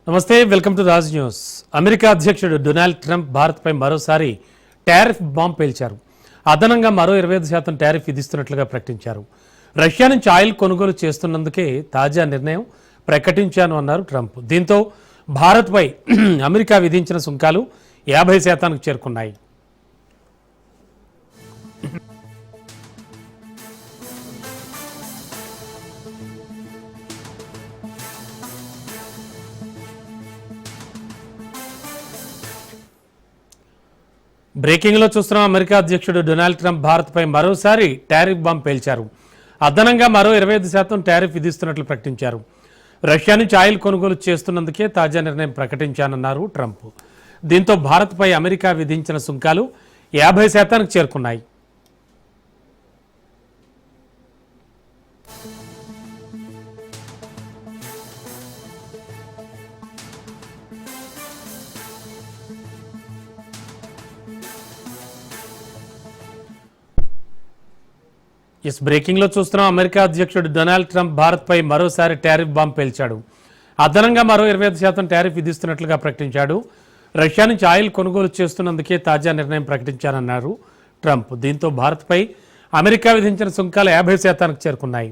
నమస్తే, welcome to Raj news. America అధ్యక్షుడు Donald Trump భారత్పై మరోసారి టారిఫ్ బాంబ్ పేల్చారు. అదనంగా మరో 25% టారిఫ్ విధిస్తున్నట్లుగా ప్రకటించారు. రష్యా నుంచి ఆయిల్ కొనుగోలు చేస్తున్నందుకే తాజా నిర్ణయం ప్రకటించాను అన్నారు ట్రంప్. దీంతో భారత్పై అమెరికా విధించిన సుంకాలు 50% చేరుకున్నాయి. బ్రేకింగ్లో చూస్తున్నాం. అమెరికా అధ్యక్షుడు డొనాల్డ్ ట్రంప్ భారత్పై మరోసారి టారిఫ్ బాంబ్ పేల్చారు. అదనంగా మరో 25% టారిఫ్ విధిస్తున్నట్లు ప్రకటించారు. రష్యా నుంచి ఆయిల్ కొనుగోలు చేస్తున్నందుకే తాజా నిర్ణయం ప్రకటించానన్నారు ట్రంప్. దీంతో భారత్పై అమెరికా విధించిన సుంకాలు 50% చేరుకున్నాయి. బ్రేకింగ్లో చూస్తున్నాం. అమెరికా అధ్యక్షుడు డొనాల్డ్ ట్రంప్ భారత్పై మరోసారి టారిఫ్ బాంబ్ పేల్చాడు. అదనంగా మరో 25% టారిఫ్ విధిస్తున్నట్లుగా ప్రకటించాడు. రష్యా నుంచి ఆయిల్ కొనుగోలు చేస్తున్నందుకే తాజా నిర్ణయం ప్రకటించానన్నారు ట్రంప్. దీంతో భారత్పై అమెరికా విధించిన సుంకాలు 50% చేరుకున్నాయి.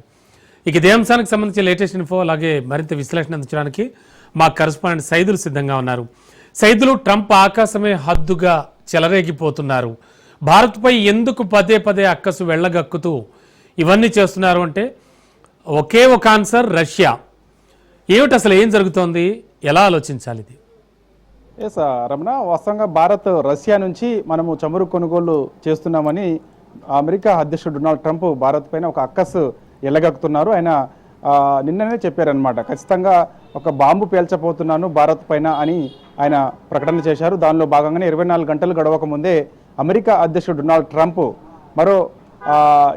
ఇక ఇదే అంశానికి సంబంధించి లేటెస్ట్ ఇన్ఫో అలాగే మరింత విశ్లేషణ అందించడానికి మా కరెస్పాండెంట్ సైదులు సిద్ధంగా ఉన్నారు. సైదులు, ట్రంప్ ఆకాశమే హద్దుగా చెలరేగిపోతున్నారు. భారత్పై ఎందుకు పదే పదే అక్కసు వెళ్ళగక్కుతూ ఇవన్నీ చేస్తున్నారు అంటే ఒకే ఒక ఆన్సర్, రష్యా. ఏమిటి అసలు ఏం జరుగుతోంది, ఎలా ఆలోచించాలి ఇది? ఎస్ రమణ, వాస్తవంగా భారత్ రష్యా నుంచి మనము చమురు కొనుగోలు చేస్తున్నామని అమెరికా అధ్యక్షుడు డొనాల్డ్ ట్రంప్ భారత్ పైన ఒక అక్కసు ఎల్లగక్కుతున్నారు. ఆయన నిన్ననే చెప్పారనమాట, ఖచ్చితంగా ఒక బాంబు పేల్చబోతున్నాను భారత్ పైన అని ఆయన ప్రకటన చేశారు. దానిలో భాగంగానే 24 గంటలు గడవక ముందే అమెరికా అధ్యక్షుడు డొనాల్డ్ ట్రంప్ మరో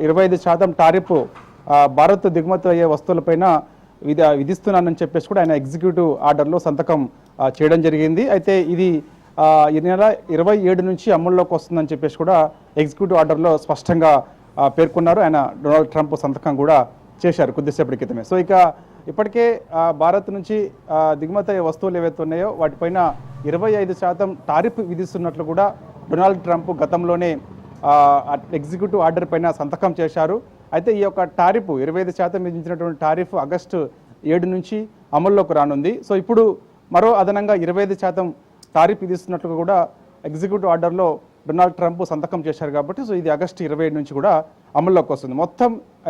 25% టారిఫ్ భారత్ దిగుమతి అయ్యే వస్తువులపైన విధిస్తున్నానని చెప్పేసి కూడా ఆయన ఎగ్జిక్యూటివ్ ఆర్డర్లో సంతకం చేయడం జరిగింది. అయితే ఇది ఈ నెల 27 నుంచి అమల్లోకి వస్తుందని చెప్పేసి కూడా ఎగ్జిక్యూటివ్ ఆర్డర్లో స్పష్టంగా పేర్కొన్నారు. ఆయన డొనాల్డ్ ట్రంప్ సంతకం కూడా చేశారు కొద్దిసేపటి క్రితమే. సో ఇక ఇప్పటికే భారత్ నుంచి దిగుమతి అయ్యే వస్తువులు ఏవైతే ఉన్నాయో వాటిపైన 25% టారిఫ్ విధిస్తున్నట్లు కూడా డొనాల్డ్ ట్రంప్ గతంలోనే ఎగ్జిక్యూటివ్ ఆర్డర్ పైన సంతకం చేశారు. అయితే ఈ యొక్క టారిఫ్ 25% విధించినటువంటి టారిఫ్ ఆగస్టు 7 నుంచి అమల్లోకి రానుంది. సో ఇప్పుడు మరో అదనంగా 25% టారిఫ్ విధిస్తున్నట్లు కూడా ఎగ్జిక్యూటివ్ ఆర్డర్లో డొనాల్డ్ ట్రంప్ సంతకం చేశారు కాబట్టి సో ఇది ఆగస్టు 27 నుంచి కూడా అమల్లోకి వస్తుంది. మొత్తం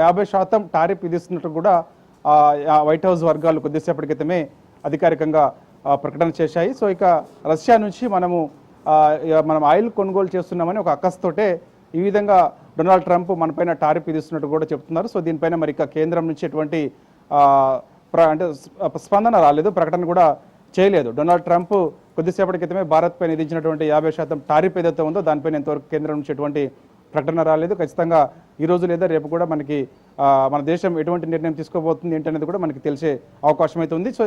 50% టారిఫ్ విధిస్తున్నట్లు కూడా వైట్ హౌస్ వర్గాలు కొద్దిసేపటి క్రితమే అధికారికంగా ప్రకటన చేశాయి. సో ఇక రష్యా నుంచి మనం ఆయిల్ కొనుగోలు చేస్తున్నామని ఒక అక్కస్తోటే ఈ విధంగా డొనాల్డ్ ట్రంప్ మనపైన టారిఫ్ విధిస్తున్నట్టు కూడా చెప్తున్నారు. సో దీనిపైన మరి ఇక కేంద్రం నుంచి ఎటువంటి అంటే స్పందన రాలేదు, ప్రకటన కూడా చేయలేదు. డొనాల్డ్ ట్రంప్ కొద్దిసేపటి క్రితమే భారత్ పైన విధించినటువంటి 50% టారిఫ్ ఏదైతే ఉందో దానిపైన ఇంతవరకు కేంద్రం నుంచి ఎటువంటి ప్రకటన రాలేదు. ఖచ్చితంగా ఈరోజు లేదా రేపు కూడా మనకి మన దేశం ఎటువంటి నిర్ణయం తీసుకోబోతుంది ఏంటనేది కూడా మనకి తెలిసే అవకాశం అయితే ఉంది. సో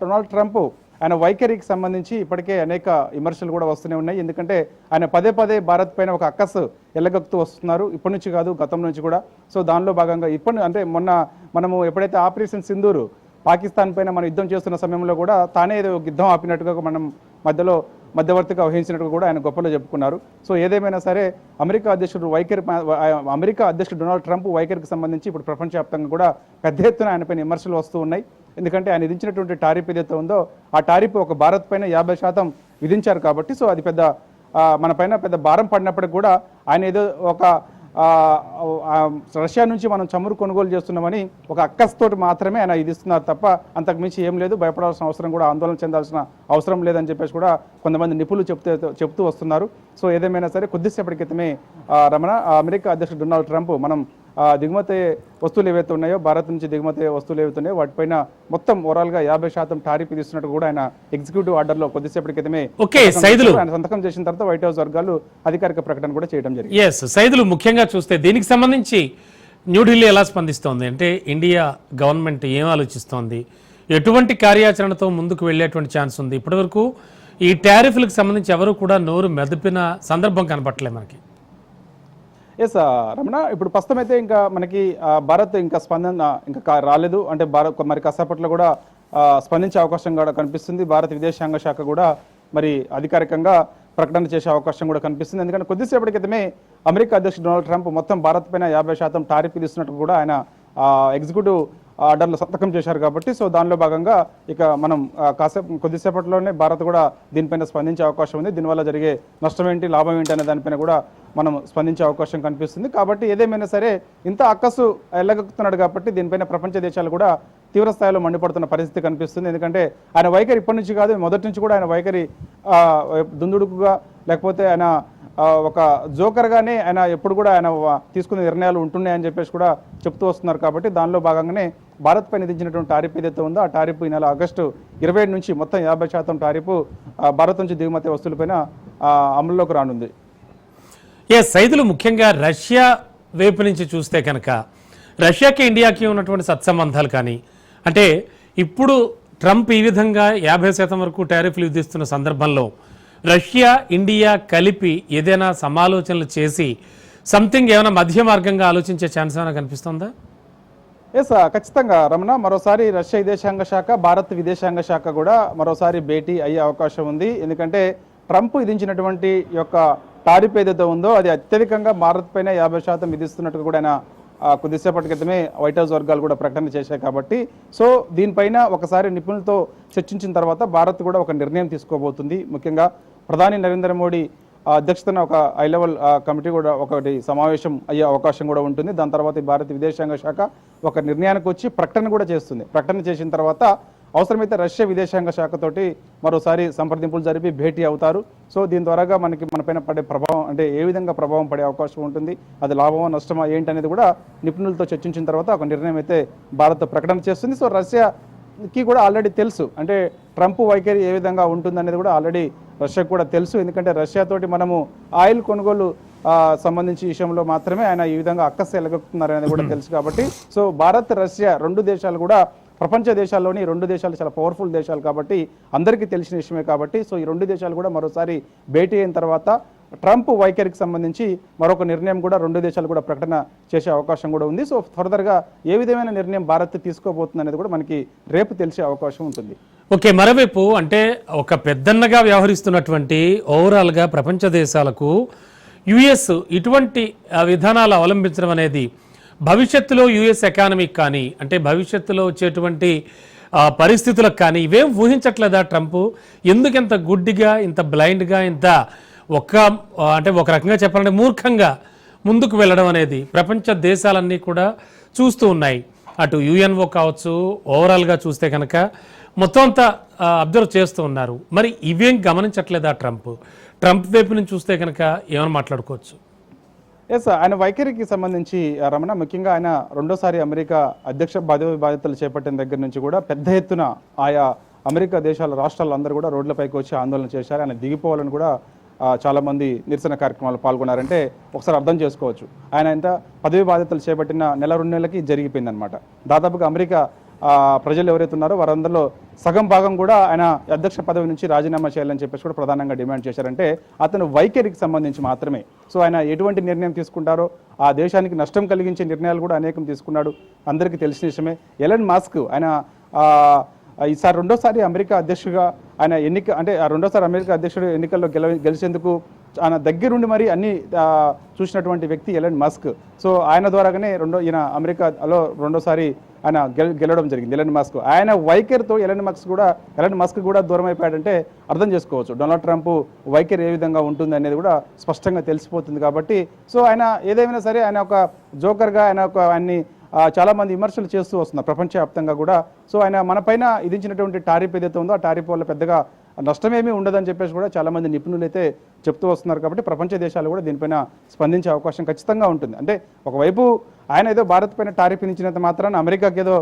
డొనాల్డ్ ట్రంప్ ఆయన వైఖరికి సంబంధించి ఇప్పటికే అనేక విమర్శలు కూడా వస్తూనే ఉన్నాయి. ఎందుకంటే ఆయన పదే పదే భారత్ పైన ఒక అక్కసు ఎల్లగక్కుతూ వస్తున్నారు, ఇప్పటి నుంచి కాదు గతం నుంచి కూడా. సో దానిలో భాగంగా అంటే మనము ఎప్పుడైతే ఆపరేషన్ సింధూర్ పాకిస్తాన్ పైన మనం యుద్ధం చేస్తున్న సమయంలో కూడా తానే ఏదో యుద్ధం ఆపినట్టుగా మనం మధ్యవర్తిగా వహించినట్టుగా కూడా ఆయన గొప్పలో చెప్పుకున్నారు. సో ఏదేమైనా సరే అమెరికా అధ్యక్షుడు డొనాల్డ్ ట్రంప్ వైఖరికి సంబంధించి ఇప్పుడు ప్రపంచవ్యాప్తంగా కూడా పెద్ద ఎత్తున ఆయనపైన విమర్శలు వస్తూ ఉన్నాయి. ఎందుకంటే ఆయన విధించినటువంటి టారిఫ్ ఏదైతే ఉందో ఆ టారిఫ్ ఒక భారత్ పైన 50% విధించారు కాబట్టి సో అది మన పైన పెద్ద భారం పడినప్పటికి కూడా ఆయన ఏదో ఒక రష్యా నుంచి మనం చమురు కొనుగోలు చేస్తున్నామని ఒక అక్కస్తోటి మాత్రమే ఆయన విధిస్తున్నారు తప్ప అంతకుమించి ఏం లేదు, భయపడాల్సిన అవసరం కూడా, ఆందోళన చెందాల్సిన అవసరం లేదని చెప్పేసి కూడా కొంతమంది నిపుణులు చెప్తూ వస్తున్నారు. సో ఏదేమైనా సరే కొద్దిసేపటి క్రితమే రమణ అమెరికా అధ్యక్షుడు డొనాల్డ్ ట్రంప్ మనం దిగుమతి వస్తువులు ఏవైతే ఉన్నాయో భారత్ నుంచి దిగుమతి వస్తువులు ఏవైతే ఉన్నాయో వాటిపైన మొత్తం ఓవరాల్గా 50% టారిఫ్ విధిస్తున్నట్టు కూడా ఆయన ఎగ్జిక్యూటివ్ ఆర్డర్లో కొద్దిసేపటి క్రితమే ఆయన సంతకం చేసిన తర్వాత వైట్ హౌస్ వర్గాలు అధికారిక ప్రకటన కూడా చేయడం జరిగింది. సైదులు, ముఖ్యంగా చూస్తే దీనికి సంబంధించి న్యూఢిల్లీ ఎలా స్పందిస్తోంది అంటే ఇండియా గవర్నమెంట్ ఏం ఆలోచిస్తోంది, ఎటువంటి కార్యాచరణతో ముందుకు వెళ్ళేటువంటి ఛాన్స్ ఉంది? ఇప్పటివరకు ఈ టారిఫ్లకు సంబంధించి ఎవరు కూడా నోరు మెదిపిన సందర్భం కనపట్లేదు మనకి. ఎస్ రమణ, ఇప్పుడు ప్రస్తుతం అయితే ఇంకా మనకి భారత్ ఇంకా స్పందన ఇంకా రాలేదు. అంటే భారత్ మరి కాసేపట్లో కూడా స్పందించే అవకాశం కూడా కనిపిస్తుంది. భారత విదేశాంగ శాఖ కూడా మరి అధికారికంగా ప్రకటన చేసే అవకాశం కూడా కనిపిస్తుంది. ఎందుకంటే కొద్దిసేపటి క్రితమే అమెరికా అధ్యక్షుడు డొనాల్డ్ ట్రంప్ మొత్తం భారత్ పైన 50% టారిఫ్ విధిస్తున్నట్టు కూడా ఆయన ఎగ్జిక్యూటివ్ ఆర్డర్లో సంతకం చేశారు కాబట్టి సో దానిలో భాగంగా ఇక మనం కొద్దిసేపట్లోనే భారత్ కూడా దీనిపైన స్పందించే అవకాశం ఉంది. దీనివల్ల జరిగే నష్టం ఏంటి, లాభం ఏంటి అనే దానిపైన కూడా మనం స్పందించే అవకాశం కనిపిస్తుంది. కాబట్టి ఏదేమైనా సరే ఇంత అక్కసు ఎల్లగక్కుతున్నాడు కాబట్టి దీనిపైన ప్రపంచ దేశాలు కూడా తీవ్ర స్థాయిలో మండిపడుతున్న పరిస్థితి కనిపిస్తుంది. ఎందుకంటే ఆయన వైఖరి ఇప్పటి నుంచి కాదు, మొదటి నుంచి కూడా ఆయన వైఖరి దుందుడుకుగా లేకపోతే ఆయన ఒక జోకర్గానే ఆయన ఎప్పుడు కూడా ఆయన తీసుకునే నిర్ణయాలు ఉంటున్నాయని చెప్పేసి కూడా చెప్తూ వస్తున్నారు. కాబట్టి దానిలో భాగంగానే భారత్ పై విధించినటువంటి టారిఫ్ ఏదైతే ఉందో ఆ టారిఫ్ ఈ నెల ఆగస్టు 27 నుంచి మొత్తం 50% టారిఫ్ భారత్ నుంచి దిగుమతి వస్తువులపైన అమల్లోకి రానుంది. సైదులు ముఖ్యంగా రష్యా వైపు నుంచి చూస్తే కనుక రష్యాకి ఇండియాకి ఉన్నటువంటి సత్సంబంధాలు కానీ అంటే ఇప్పుడు ట్రంప్ ఈ విధంగా 50% వరకు టారిఫ్లు విధిస్తున్న సందర్భంలో రష్యా ఇండియా కలిపి ఏదైనా సమాలోచనలు చేసి సంథింగ్ ఏమైనా మధ్య మార్గంగా ఆలోచించే ఛాన్స్ ఏమైనా కనిపిస్తుందా? ఎస్ ఖచ్చితంగా రమణ, మరోసారి రష్యా విదేశాంగ శాఖ భారత్ విదేశాంగ శాఖ కూడా మరోసారి భేటీ అయ్యే అవకాశం ఉంది. ఎందుకంటే ట్రంప్ విధించినటువంటి యొక్క టారిఫ్ ఏదైతే ఉందో అది అత్యధికంగా భారత్ పైన 50% విధిస్తున్నట్టు కూడా ఆయన కొద్దిసేపటి క్రితమే వైట్ హౌస్ వర్గాలు కూడా ప్రకటన చేశాయి. కాబట్టి సో దీనిపైన ఒకసారి నిపుణులతో చర్చించిన తర్వాత భారత్ కూడా ఒక నిర్ణయం తీసుకోబోతుంది. ముఖ్యంగా ప్రధాని నరేంద్ర మోడీ అధ్యక్షతన ఒక హై లెవెల్ కమిటీ కూడా ఒకటి సమావేశం అయ్యే అవకాశం కూడా ఉంటుంది. దాని తర్వాత భారత విదేశాంగ శాఖ ఒక నిర్ణయానికి వచ్చి ప్రకటన కూడా చేస్తుంది. ప్రకటన చేసిన తర్వాత అవసరమైతే రష్యా విదేశాంగ శాఖతోటి మరోసారి సంప్రదింపులు జరిపి భేటీ అవుతారు. సో దీని ద్వారాగా మనపైన పడే ప్రభావం అంటే ఏ విధంగా ప్రభావం పడే అవకాశం ఉంటుంది, అది లాభమా నష్టమా ఏంటి అనేది కూడా నిపుణులతో చర్చించిన తర్వాత ఒక నిర్ణయం అయితే భారత్ ప్రకటన చేస్తుంది. సో రష్యాకి కూడా ఆల్రెడీ తెలుసు అంటే ట్రంప్ వైఖరి ఏ విధంగా ఉంటుందనేది కూడా ఆల్రెడీ రష్యాకు కూడా తెలుసు. ఎందుకంటే రష్యాతోటి మనము ఆయిల్ కొనుగోలు సంబంధించి విషయంలో మాత్రమే ఆయన ఈ విధంగా అక్కస్సు ఎలగొక్కుతున్నారనేది కూడా తెలుసు. కాబట్టి సో భారత్ రష్యా రెండు దేశాలు కూడా ప్రపంచ దేశాల్లోని రెండు దేశాలు చాలా పవర్ఫుల్ దేశాలు కాబట్టి అందరికీ తెలిసిన విషయమే. కాబట్టి సో ఈ రెండు దేశాలు కూడా మరోసారి భేటీ అయిన తర్వాత ట్రంప్ వైఖరికి సంబంధించి మరొక నిర్ణయం కూడా రెండు దేశాలు కూడా ప్రకటన చేసే అవకాశం కూడా ఉంది. సో ఫర్దర్గా ఏ విధమైన నిర్ణయం భారత్ తీసుకోబోతుంది అనేది కూడా మనకి రేపు తెలిసే అవకాశం ఉంటుంది. ఓకే, మరోవైపు అంటే ఒక పెద్దన్నగా వ్యవహరిస్తున్నటువంటి ఓవరాల్గా ప్రపంచ దేశాలకు యుఎస్ ఇటువంటి విధానాలు అవలంబించడం అనేది భవిష్యత్తులో యుఎస్ ఎకానమీకి కానీ అంటే భవిష్యత్తులో వచ్చేటువంటి పరిస్థితులకు కానీ ఇవేం ఊహించట్లేదా ట్రంప్? ఎందుకు ఇంత గుడ్డిగా ఇంత బ్లైండ్గా ఇంత ఒక రకంగా చెప్పాలంటే మూర్ఖంగా ముందుకు వెళ్ళడం అనేది ప్రపంచ దేశాలన్నీ కూడా చూస్తూ ఉన్నాయి. అటు యుఎన్ఓ కావచ్చు, ఓవరాల్గా చూస్తే కనుక మొత్తం అంతా అబ్జర్వ్ చేస్తూ ఉన్నారు. మరి ఇవేం గమనించట్లేదా ట్రంప్ వైపు నుంచి చూస్తే కనుక ఏమైనా మాట్లాడుకోవచ్చు? ఎస్, ఆయన వైఖరికి సంబంధించి రమణ ముఖ్యంగా ఆయన రెండోసారి అమెరికా అధ్యక్ష బాధ్యతలు చేపట్టిన దగ్గర నుంచి కూడా పెద్ద ఎత్తున ఆయా అమెరికా దేశాల రాష్ట్రాలు అందరూ కూడా రోడ్లపైకి వచ్చి ఆందోళన చేశారు. ఆయన దిగిపోవాలని కూడా చాలామంది నిరసన కార్యక్రమాలు పాల్గొన్నారంటే ఒకసారి అర్థం చేసుకోవచ్చు. ఆయన ఎంత పదవి బాధ్యతలు చేపట్టిన నెల 2 నెలలకి జరిగిపోయిందనమాట. దాదాపుగా అమెరికా ప్రజలు ఎవరైతే ఉన్నారో వారందరిలో సగం భాగం కూడా ఆయన అధ్యక్ష పదవి నుంచి రాజీనామా చేయాలని చెప్పేసి కూడా ప్రధానంగా డిమాండ్ చేశారంటే అతను వైఖరికి సంబంధించి మాత్రమే. సో ఆయన ఎటువంటి నిర్ణయం తీసుకుంటారో ఆ దేశానికి నష్టం కలిగించే నిర్ణయాలు కూడా అనేకం తీసుకున్నాడు, అందరికీ తెలిసిన విషయమే. ఎలన్ మస్క్ ఆయన ఈసారి రెండోసారి అమెరికా అధ్యక్షుడిగా ఆయన రెండోసారి అమెరికా అధ్యక్షుడు ఎన్నికల్లో గెలిచేందుకు ఆయన దగ్గరుండి మరి అన్ని చూసినటువంటి వ్యక్తి ఎలన్ మస్క్. సో ఆయన ద్వారాగానే ఈయన అమెరికాలో రెండోసారి ఆయన గెలవడం జరిగింది ఎలన్ మస్క్. ఆయన వైఖరితో ఎలన్ మస్క్ కూడా దూరం అయిపోయాడంటే అర్థం చేసుకోవచ్చు డొనాల్డ్ ట్రంప్ వైఖరి ఏ విధంగా ఉంటుంది అనేది కూడా స్పష్టంగా తెలిసిపోతుంది. కాబట్టి సో ఆయన ఏదేమైనా సరే ఆయన ఒక జోకర్గా ఆయన్ని చాలామంది విమర్శలు చేస్తూ వస్తున్నారు ప్రపంచవ్యాప్తంగా కూడా. సో ఆయన మనపైన విధించినటువంటి టారిఫ్ ఏదైతే ఉందో ఆ టారిఫ్ వల్ల పెద్దగా నష్టమేమీ ఉండదని చెప్పేసి కూడా చాలామంది నిపుణులు అయితే చెప్తూ వస్తున్నారు. కాబట్టి ప్రపంచ దేశాలు కూడా దీనిపైన స్పందించే అవకాశం ఖచ్చితంగా ఉంటుంది. అంటే ఒకవైపు ఆయన ఏదో భారత్ పైన టారిఫ్ విధించినంత మాత్రాన అమెరికాకి ఏదో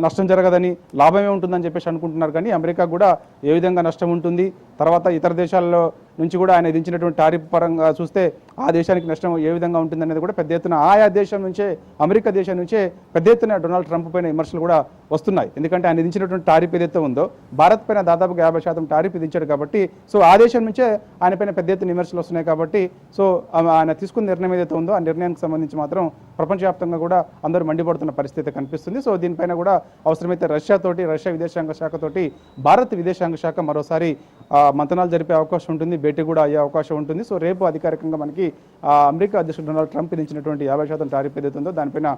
నష్టం జరగదని లాభమే ఉంటుందని చెప్పేసి అనుకుంటున్నారు. కానీ అమెరికా కూడా ఏ విధంగా నష్టం ఉంటుంది, తర్వాత ఇతర దేశాల్లో నుంచి కూడా ఆయన విధించినటువంటి టారిఫ్ పరంగా చూస్తే ఆ దేశానికి నష్టం ఏ విధంగా ఉంటుందనేది కూడా పెద్ద ఎత్తున ఆయా దేశం నుంచే, అమెరికా దేశం నుంచే పెద్ద ఎత్తున డొనాల్డ్ ట్రంప్ పైన విమర్శలు కూడా వస్తున్నాయి. ఎందుకంటే ఆయన విధించినటువంటి టారిఫ్ ఏదైతే ఉందో భారత్ పైన దాదాపుగా 50% టారిఫ్ విధించాడు కాబట్టి సో ఆ దేశం నుంచే ఆయన పైన పెద్ద ఎత్తున విమర్శలు వస్తున్నాయి. కాబట్టి సో ఆయన తీసుకున్న నిర్ణయం ఏదైతే ఉందో ఆ నిర్ణయానికి సంబంధించి మాత్రం ప్రపంచవ్యాప్తంగా కూడా అందరూ మండిపడుతున్న పరిస్థితి కనిపిస్తుంది. సో దీనిపైన కూడా అవసరమైతే రష్యా విదేశాంగ శాఖతోటి భారత్ విదేశాంగ శాఖ మరోసారి మంతనాలు జరిపే అవకాశం ఉంటుంది, భేటీ కూడా అయ్యే అవకాశం ఉంటుంది. సో రేపు అధికారికంగా మనకి అమెరికా అధ్యక్షుడు డొనాల్డ్ ట్రంప్ విధించినటువంటి 50% టారిఫ్ ఏదైతే ఉందో దానిపైన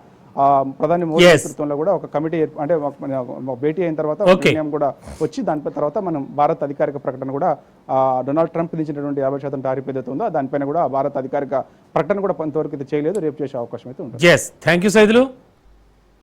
ప్రధాని మోదీ నేతృత్వంలో కూడా ఒక కమిటీ అంటే భేటీ అయిన తర్వాత నిర్ణయం కూడా వచ్చి దానిపై తర్వాత మనం భారత్ అధికారిక ప్రకటన కూడా డొనాల్డ్ ట్రంప్ విధించినటువంటి 50% టారిఫ్ ఏదైతే ఉందో దానిపైన కూడా భారత్ అధికారిక ప్రకటన కూడా కొంతవరకు అయితే చేయలేదు, రేపు చేసే అవకాశం అయితే ఉంటుంది. Thank you Saidulu.